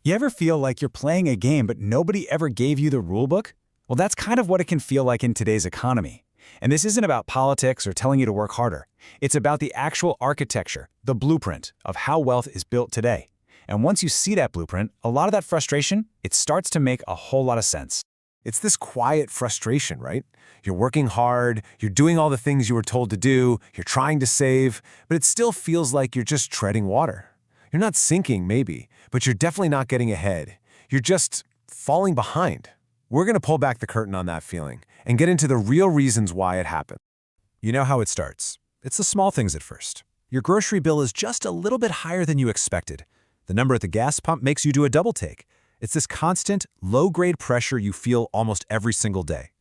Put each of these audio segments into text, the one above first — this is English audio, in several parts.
You ever feel like you're playing a game but nobody ever gave you the rulebook? Well, that's kind of what it can feel like in today's economy. And this isn't about politics or telling you to work harder. It's about the actual architecture, the blueprint of how wealth is built today. And once you see that blueprint, a lot of that frustration, it starts to make a whole lot of sense. It's this quiet frustration, right? You're working hard, you're doing all the things you were told to do, you're trying to save, but it still feels like you're just treading water. You're not sinking, maybe, but you're definitely not getting ahead. You're just falling behind. We're going to pull back the curtain on that feeling and get into the real reasons why it happened. You know how it starts. It's the small things at first. Your grocery bill is just a little bit higher than you expected. The number at the gas pump makes you do a double take. It's this constant, low-grade pressure you feel almost every single day.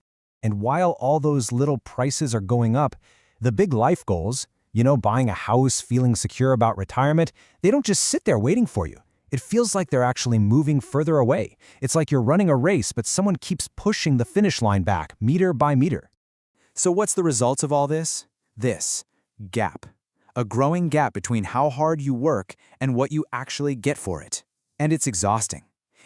And while all those little prices are going up, the big life goals, buying a house, feeling secure about retirement, they don't just sit there waiting for you. It feels like they're actually moving further away. It's like you're running a race, but someone keeps pushing the finish line back, meter by meter. So what's the result of all this? This gap. A growing gap between how hard you work and what you actually get for it. And it's exhausting.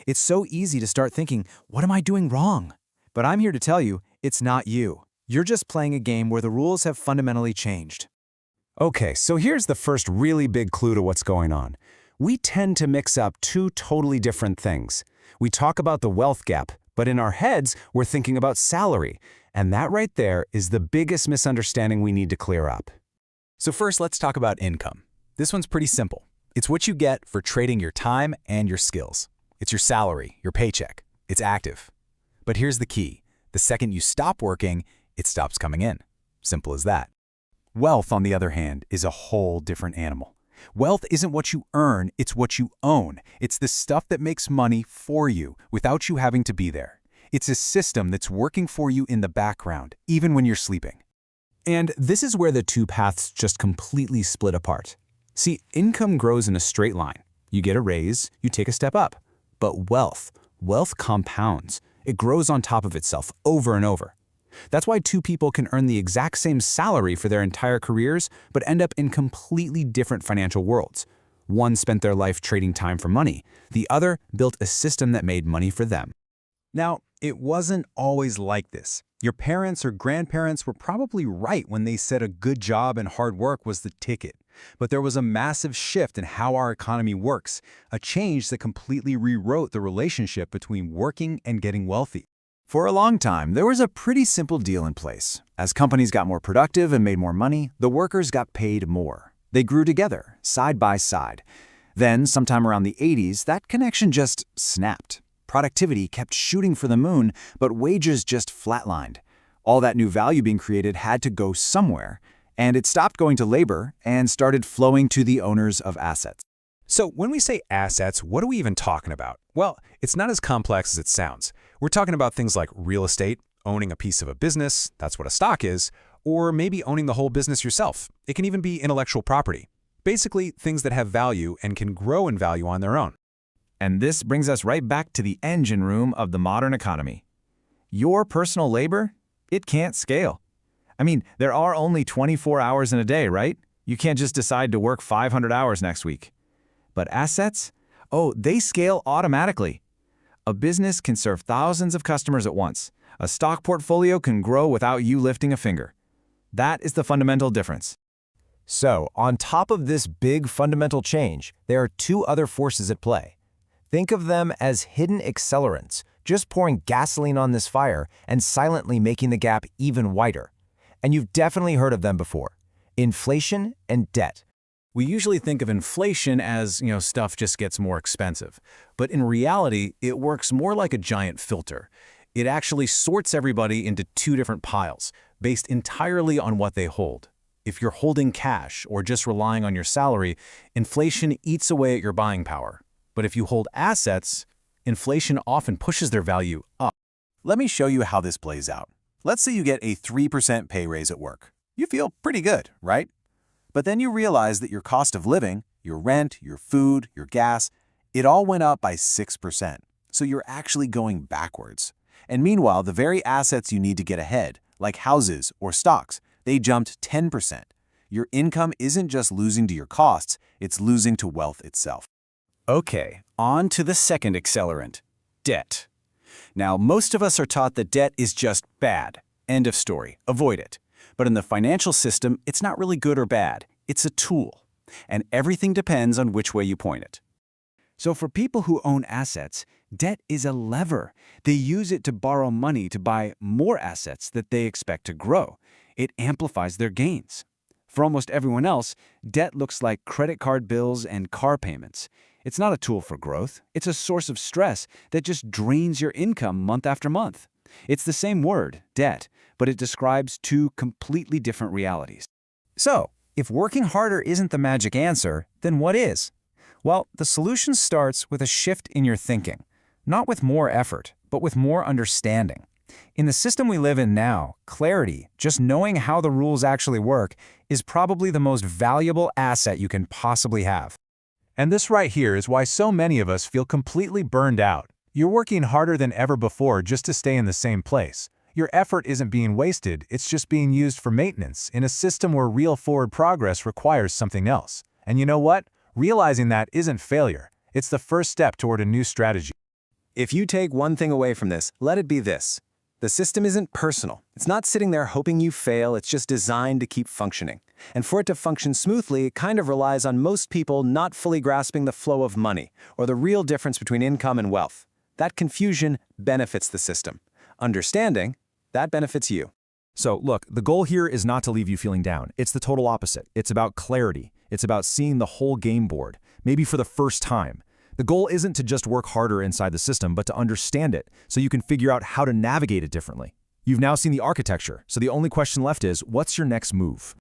It's so easy to start thinking, what am I doing wrong? But I'm here to tell you, it's not you. You're just playing a game where the rules have fundamentally changed. Okay, so here's the first really big clue to what's going on. We tend to mix up two totally different things. We talk about the wealth gap, but in our heads, we're thinking about salary. And that right there is the biggest misunderstanding we need to clear up. So first, let's talk about income. This one's pretty simple. It's what you get for trading your time and your skills. It's your salary, your paycheck. It's active. But here's the key. The second you stop working, it stops coming in. Simple as that. Wealth, on the other hand, is a whole different animal. Wealth isn't what you earn, it's what you own. It's the stuff that makes money for you without you having to be there. It's a system that's working for you in the background, even when you're sleeping. And this is where the two paths just completely split apart. See, income grows in a straight line. You get a raise, you take a step up. But wealth compounds. It grows on top of itself over and over. That's why two people can earn the exact same salary for their entire careers, but end up in completely different financial worlds. One spent their life trading time for money. The other built a system that made money for them. Now, it wasn't always like this. Your parents or grandparents were probably right when they said a good job and hard work was the ticket. But there was a massive shift in how our economy works, a change that completely rewrote the relationship between working and getting wealthy. For a long time, there was a pretty simple deal in place. As companies got more productive and made more money, the workers got paid more. They grew together, side by side. Then, sometime around the 80s, that connection just snapped. Productivity kept shooting for the moon, but wages just flatlined. All that new value being created had to go somewhere, and it stopped going to labor and started flowing to the owners of assets. So when we say assets, what are we even talking about? Well, it's not as complex as it sounds. We're talking about things like real estate, owning a piece of a business, that's what a stock is, or maybe owning the whole business yourself. It can even be intellectual property. Basically, things that have value and can grow in value on their own. And this brings us right back to the engine room of the modern economy. Your personal labor, it can't scale. I mean, there are only 24 hours in a day, right? You can't just decide to work 500 hours next week. But assets? Oh, they scale automatically. A business can serve thousands of customers at once. A stock portfolio can grow without you lifting a finger. That is the fundamental difference. So, on top of this big fundamental change, there are two other forces at play. Think of them as hidden accelerants, just pouring gasoline on this fire and silently making the gap even wider. And you've definitely heard of them before. Inflation and debt. We usually think of inflation as, stuff just gets more expensive. But in reality, it works more like a giant filter. It actually sorts everybody into two different piles, based entirely on what they hold. If you're holding cash or just relying on your salary, inflation eats away at your buying power. But if you hold assets, inflation often pushes their value up. Let me show you how this plays out. Let's say you get a 3% pay raise at work. You feel pretty good, right? But then you realize that your cost of living, your rent, your food, your gas, it all went up by 6%. So you're actually going backwards. And meanwhile, the very assets you need to get ahead, like houses or stocks, they jumped 10%. Your income isn't just losing to your costs, it's losing to wealth itself. Okay, on to the second accelerant, debt. Now, most of us are taught that debt is just bad. End of story. Avoid it. But in the financial system, it's not really good or bad. It's a tool. And everything depends on which way you point it. So for people who own assets, debt is a lever. They use it to borrow money to buy more assets that they expect to grow. It amplifies their gains. For almost everyone else, debt looks like credit card bills and car payments. It's not a tool for growth. It's a source of stress that just drains your income month after month. It's the same word, debt, but it describes two completely different realities. So, if working harder isn't the magic answer, then what is? Well, the solution starts with a shift in your thinking. Not with more effort, but with more understanding. In the system we live in now, clarity, just knowing how the rules actually work, is probably the most valuable asset you can possibly have. And this right here is why so many of us feel completely burned out. You're working harder than ever before just to stay in the same place. Your effort isn't being wasted, it's just being used for maintenance in a system where real forward progress requires something else. And you know what? Realizing that isn't failure. It's the first step toward a new strategy. If you take one thing away from this, let it be this. The system isn't personal. It's not sitting there hoping you fail, it's just designed to keep functioning. And for it to function smoothly, it kind of relies on most people not fully grasping the flow of money, or the real difference between income and wealth. That confusion benefits the system. Understanding, that benefits you. So look, the goal here is not to leave you feeling down. It's the total opposite. It's about clarity. It's about seeing the whole game board, maybe for the first time. The goal isn't to just work harder inside the system, but to understand it so you can figure out how to navigate it differently. You've now seen the architecture, so the only question left is, what's your next move?